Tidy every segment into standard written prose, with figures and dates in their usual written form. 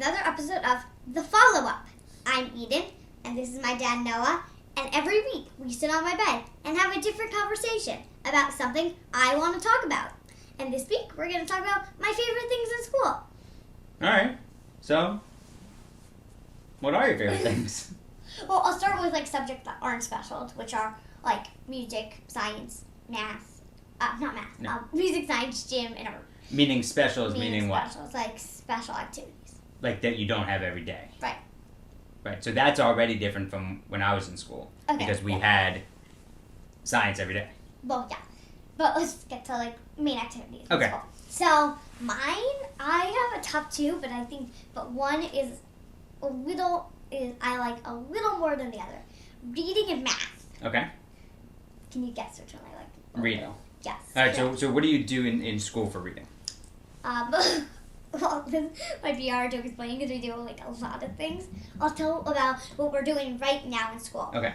another episode of The Follow-Up. I'm Eden, and this is my dad, Noah, and every week we sit on my bed and have a different conversation about something I want to talk about. And this week we're going to talk about my favorite things in school. Alright, so, what are your favorite things? Well, I'll start with subjects that aren't special, which are music, science, math, not math, No. Music, science, gym, and art. Meaning specials, meaning what? Specials, special activities. Like that you don't have every day. Right. Right, so that's already different from when I was in school. Okay. Because we had science every day. Well, yeah. But let's get to main activities. Okay. Cool. So mine, I have a top two, but one is I like a little more than the other. Reading and math. Okay. Can you guess which one I like? Reading. Yes. Alright, so what do you do in school for reading? Well, this might be hard to explain because we do a lot of things. I'll tell about what we're doing right now in school. Okay.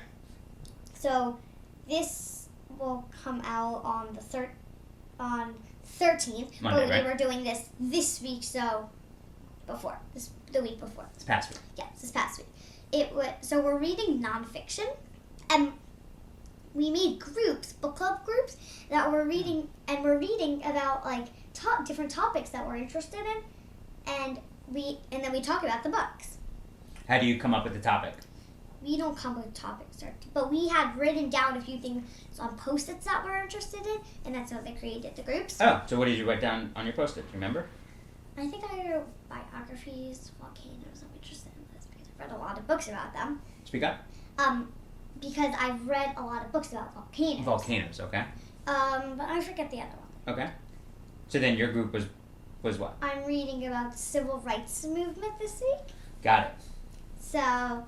So this will come out on the 13th. Monday, but right? we were doing this week, so the week before. It's past week. Yes, this past week. So we're reading nonfiction, and we made book club groups that we're reading, and we're reading about different topics that we're interested in, and then we talk about the books. How do you come up with the topic? We don't come with topics, but we had written down a few things on Post-its that we're interested in, and that's how they created the groups. Oh, so what did you write down on your Post-it? Remember? I think I wrote biographies, volcanoes. I'm interested in this because I've read a lot of books about them. Speak up. Because I've read a lot of books about volcanoes. Volcanoes, okay. But I forget the other one. Okay. So then your group was what? I'm reading about the civil rights movement this week. Got it. So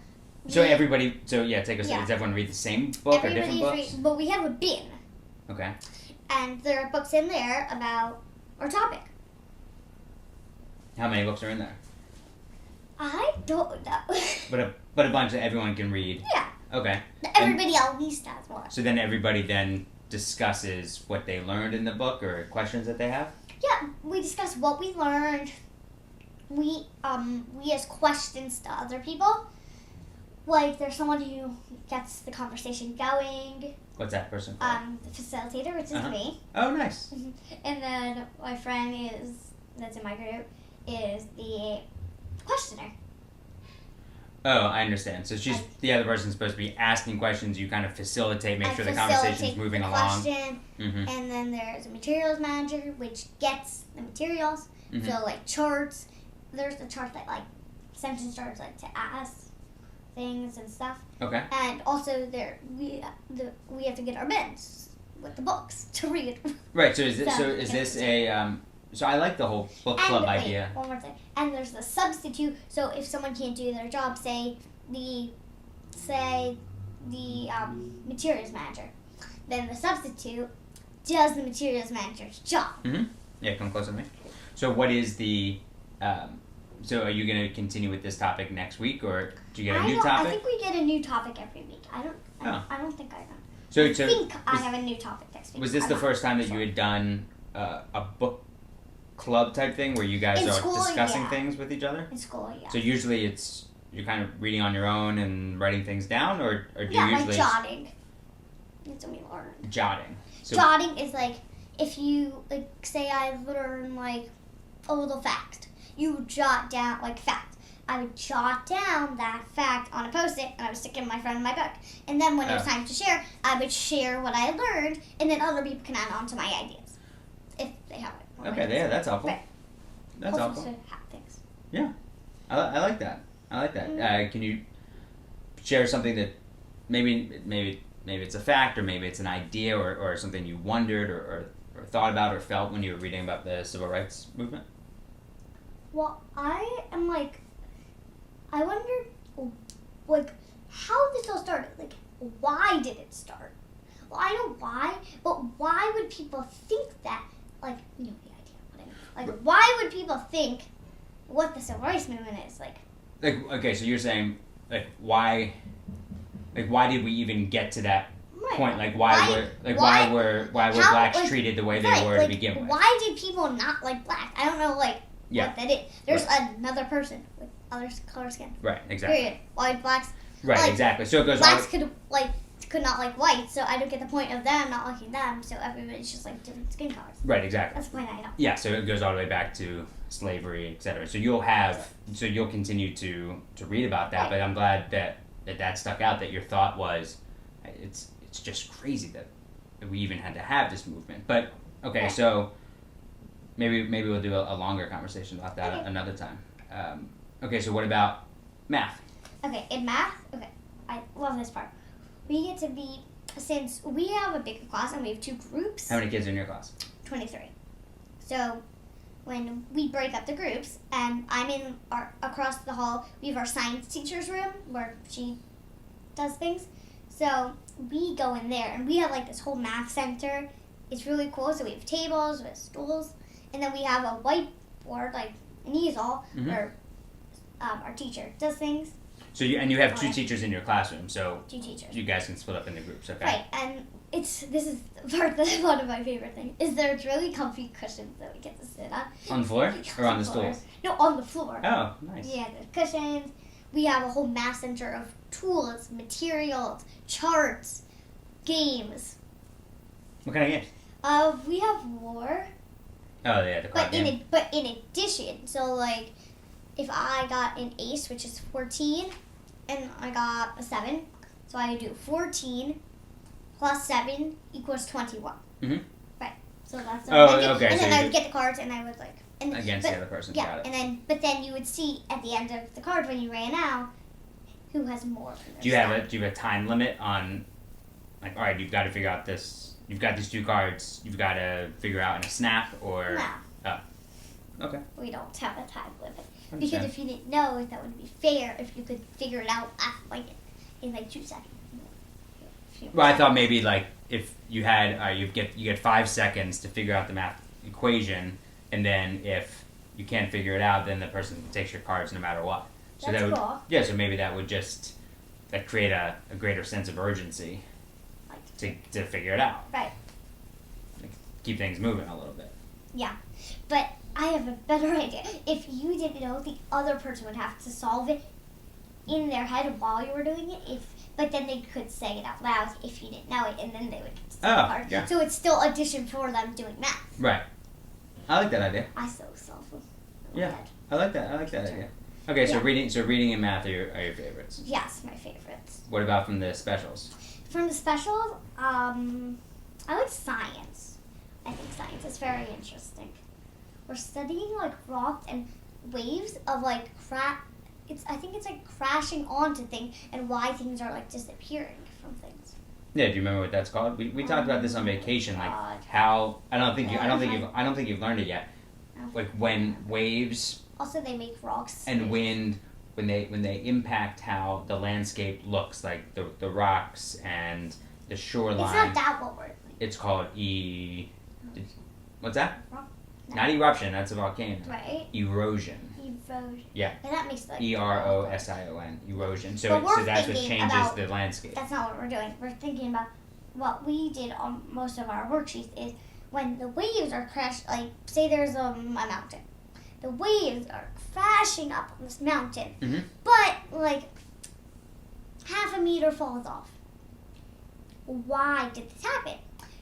everybody, take us. Yeah. Does everyone read the same book or different books? But we have a bin. Okay. And there are books in there about our topic. How many books are in there? I don't know. But a bunch that everyone can read. Yeah. Okay. Everybody at least has one. So then everybody then discusses what they learned in the book or questions that they have? Yeah, we discuss what we learned. We ask questions to other people. There's someone who gets the conversation going. What's that person called? The facilitator, which is me. Oh, nice. And then my friend that's in my group is the questioner. Oh, I understand. So the other person's supposed to be asking questions. You kind of facilitate, make sure the conversation's moving along. Mm-hmm. And then there's a materials manager, which gets the materials. Mm-hmm. So charts. There's the chart that sentence charts to ask things and stuff. Okay. And also we have to get our bins with the books to read. Right. So is this a So I like the whole book club idea. One more thing. And there's the substitute. So if someone can't do their job, say the materials manager, then the substitute does the materials manager's job. Mm-hmm. Yeah, come closer to me. So what is the? So are you going to continue with this topic next week, or do you get a new topic? I think we get a new topic every week. I don't think I know. I think I have a new topic next week. Was this the first time that you had done a book club type thing where you guys are discussing things with each other? In school, yeah. So usually you're kind of reading on your own and writing things down, or do you usually jotting. That's what we learn. Jotting. So jotting is if you say I learn a little fact, you jot down fact. I would jot down that fact on a Post-it, and I would stick it in my friend in my book. And then when it was time to share, I would share what I learned, and then other people can add on to my ideas if they have it. Okay, yeah, that's helpful. Right. That's helpful. To have things. Yeah, I like that. I like that. Mm-hmm. Can you share something that maybe it's a fact, or maybe it's an idea, or something you wondered or thought about or felt when you were reading about the civil rights movement? Well, I am I wonder how this all started. Why did it start? Well, I know why, but why would people think that? You know the idea. What I mean. Why would people think what the civil rights movement is? Okay, so you're saying why did we even get to that point? Why were blacks treated the way they were to begin with? Why did people not like blacks? I don't know Yeah. what that is. There's another person with other color skin. Right, exactly. Period. White, blacks. Right, like, exactly. So it goes blacks could not like white, so I don't get the point of them not liking them. So everybody's just like different skin colors. Right, exactly. That's the point I know. Yeah, so it goes all the way back to slavery, etc. So you'll continue to read about that. Right. But I'm glad that stuck out. That your thought was, it's just crazy that we even had to have this movement. But okay, Right. so maybe we'll do a longer conversation about that Okay. another time. Okay, so what about math? Okay, in math, I love this part. We get to be, since we have a bigger class and we have 2 groups. How many kids are in your class? 23. So when we break up the groups, and I'm in across the hall, we have our science teacher's room where she does things. So we go in there, and we have like this whole math center. It's really cool. So we have tables, we have stools, and then we have a whiteboard, like an easel, where our teacher does things. So you have 2 teachers in your classroom, so 2 teachers. you guys can split up into groups, okay? Right, and this is the part that's one of my favorite things, is there's really comfy cushions that we get to sit on. On the floor or on the floor. stools? No, on the floor. Oh, nice. Yeah, there's cushions. We have a whole math center of tools, materials, charts, games. What kind of games? We have war, Oh yeah, the card game. but in addition, so like if I got an ace, which is 14, and I got a 7, so I would do 14 plus 7 equals 21. Mhm. Right. So that's okay. And So then you I would get the cards, and I would like against the other person. Yeah, Got it. but then you would see at the end of the card when you ran out who has more. Do you have a time limit on, like, all right, you've got to figure out this. You've got these 2 cards. You've got to figure out in a snap or. No. Oh. Okay. We don't have a time limit. Understand. Because if you didn't know, that wouldn't be fair if you could figure it out in 2 seconds. Well, I thought maybe like if you had you get 5 seconds to figure out the math equation, and then if you can't figure it out, then the person takes your cards no matter what. So That's that would, cool. yeah. So maybe that would just create a greater sense of urgency to figure it out. Right. Like, keep things moving a little bit. Yeah. But I have a better idea. If you didn't know, the other person would have to solve it in their head while you were doing it. But then they could say it out loud if you didn't know it, and then they would get to the card. Yeah. So it's still addition for them doing math. Right. I like that idea. I so solve them. Yeah. I like that idea. Okay, so Yeah. reading and math are your favorites. Yes, my favorites. What about from the specials? From the specials, I like science. I think science is very interesting. We're studying like rocks and waves of like I think it's like crashing onto things and why things are like disappearing from things. Yeah, do you remember what that's called? We talked about this on vacation, like God. how I don't think you've learned it yet. Like when waves Also, they make rocks. and wind, when they impact how the landscape looks, like the rocks and the shoreline. It's not that what we're. It's called what's that? No. Not eruption. That's a volcano. Right. Erosion. Erosion. Yeah. And that makes like. Erosion. Erosion. So But we're that's what thinking changes about- the landscape. That's not what we're doing. We're thinking about what we did on most of our worksheets is when the waves are crashed, like say there's a mountain. The waves are crashing up on this mountain, Mhm. but like half a meter falls off. Why did this happen?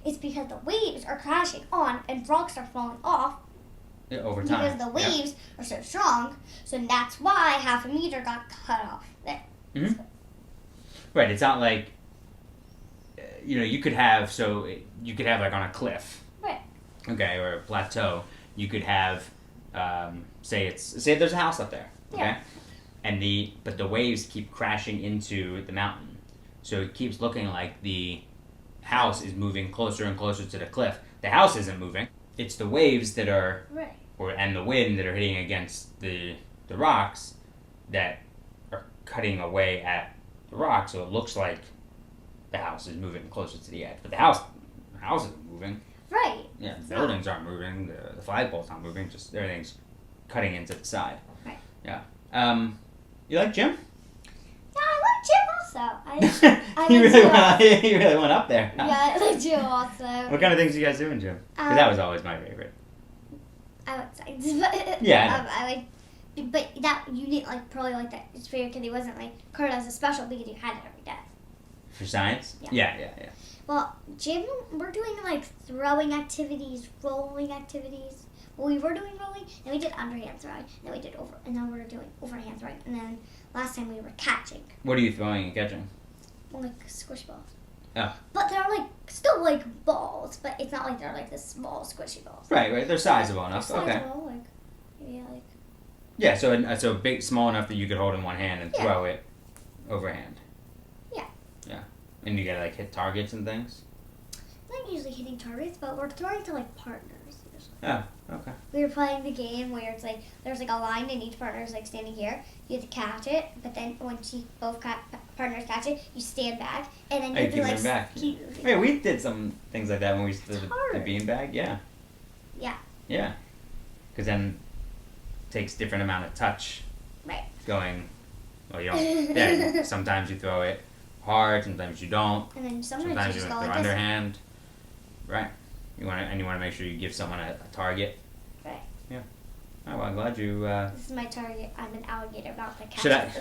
It's because the waves are crashing on and rocks are falling off Yeah, over time. because the waves are so strong. So that's why half a meter got cut off there. Mhm. Right. It's not like you could have like on a cliff. Right. Okay, or a plateau. You could have say there's a house up there. Okay. Yeah. But the waves keep crashing into the mountain, so it keeps looking like the house is moving closer and closer to the cliff. The house isn't moving. It's the waves that are Right. and the wind that are hitting against the rocks that are cutting away at the rock, so it looks like the house is moving closer to the edge. But the house isn't moving. Right. Yeah, the buildings aren't moving. The flagpole's not moving. Just everything's cutting into the side. Right. Yeah. You like gym? Yeah, I like gym also. I you, like really gym. you really went up there. Yeah, I like gym also. What kind of things do you guys do in gym? 'Cause that was always my favorite. I like science, but Yeah, I like. But that you didn't like probably like that. It's fair because it wasn't like carded as a special because you had it every day. For science? Yeah. Yeah. Well, gym, we're doing like throwing activities, rolling activities. Well, we were doing rolling, and we did underhand throwing, and then we did and now we're doing overhand throwing, and then last time we were catching. What are you throwing and catching? Well, like squish balls. Oh. But they're like still like balls, but it's not like they're like the small squishy balls. Right. They're sizable enough. They're Okay. sizable, like maybe like. Yeah, so big, small enough that you could hold in one hand and Yeah. throw it overhand. Yeah. Yeah. And you gotta like hit targets and things? Not usually hitting targets, but we're throwing to like partners usually. Oh, okay. We were playing the game where it's like there's like a line and each partner is like standing here. You have to catch it, but then once you both partners catch it, you stand back and then you have to keep like moving back. keep moving. Wait, we did some things like that when we used to do the hard. beanbag. Yeah. Yeah. Yeah. Because then it takes different amount of touch. Right. Going. Well, you don't. Yeah. Sometimes you throw it hard. Sometimes you don't. And then sometimes Sometimes you you just go throw like this. underhand. Right. You want to make sure you give someone a target. Right. Yeah. Oh, well, I'm glad you. This is my target. I'm an alligator, not the cat.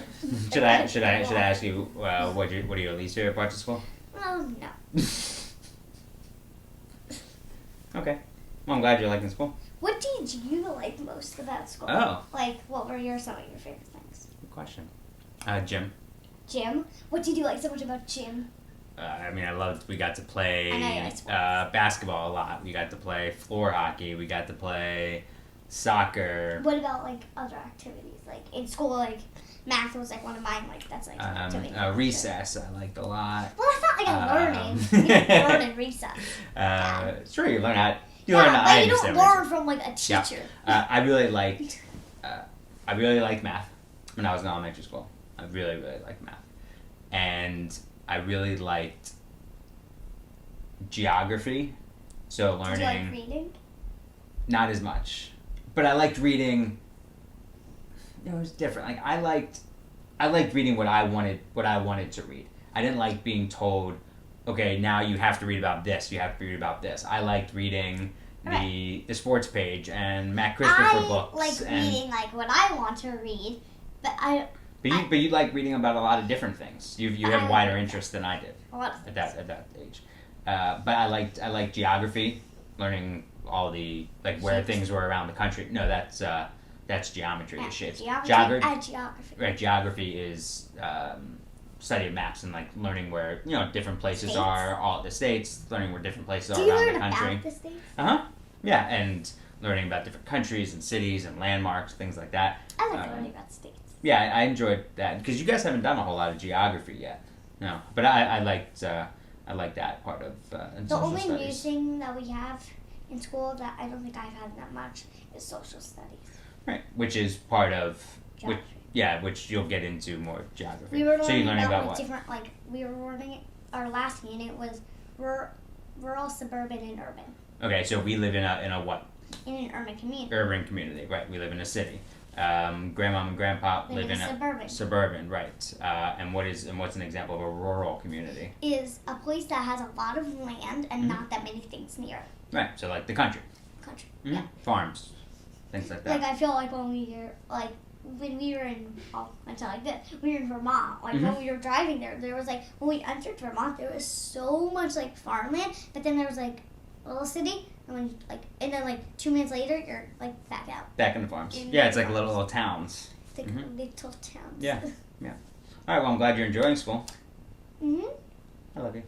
Should I ask you what are your least favorite parts of school? Oh no. Okay. Well, I'm glad you're liking school. What did you like most about school? Oh. Like, what were some of your favorite things? Good question. Gym. Gym? What did you like so much about gym? I mean, I loved. We got to play I know you like sports. basketball a lot. We got to play floor hockey. We got to play soccer. What about like other activities? Like in school, like math was like one of mine. Like that's like activity. Recess I liked a lot. Well, that's not like a learning. You don't learn in recess. Sure, you learn how. But you don't understand learn recess. from like a teacher. Yeah. I really liked math when I was in elementary school. I really liked math, and I really liked geography. So learning. Did you like reading? Not as much, but I liked reading. It was different. Like I liked reading what I wanted to read. I didn't like being told, okay, now you have to read about this. You have to read about this. I liked reading the sports page and Matt Christopher books. I like reading like what I want to read, but But you like reading about a lot of different things. You have a wider interest than I did a lot of at that age. But I liked geography, learning all the where Shapes. things were around the country. No, that's geometry. Yeah, The shapes. geography. Right, geography is study of maps and learning where different places States. are, all the states, learning where different places Do are you around learn the country. about the states? Yeah, and learning about different countries and cities and landmarks, things like that. I like learning about states. Yeah, I enjoyed that because you guys haven't done a whole lot of geography yet. No, but I liked that part of The social only new studies. thing that we have in school that I don't think I've had that much is social studies. Right, which is part of Geography. which you'll get into more geography. We were so learning you're learning about like what? different we were learning our last unit was rural, suburban, and urban. Okay, so we live in a what? In an urban community. Urban community, right? We live in a city. Grandma and grandpa live in a suburban, right? And what's an example of a rural community? Is a place that has a lot of land and not that many things near it. Right, so like the country. Country. Mm-hmm. Yeah. Farms, things like that. Like I feel like when we were in we were in Vermont. Like when we were driving there was when we entered Vermont, there was so much farmland, but then there was a little city, and when and then 2 minutes later you're back out. Back in the farms. In Yeah, it's the like little towns. Little towns. Yeah. All right. Well, I'm glad you're enjoying school. Mhm. I love you.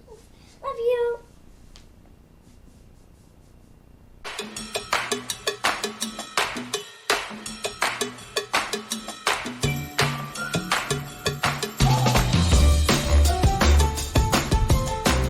Love you.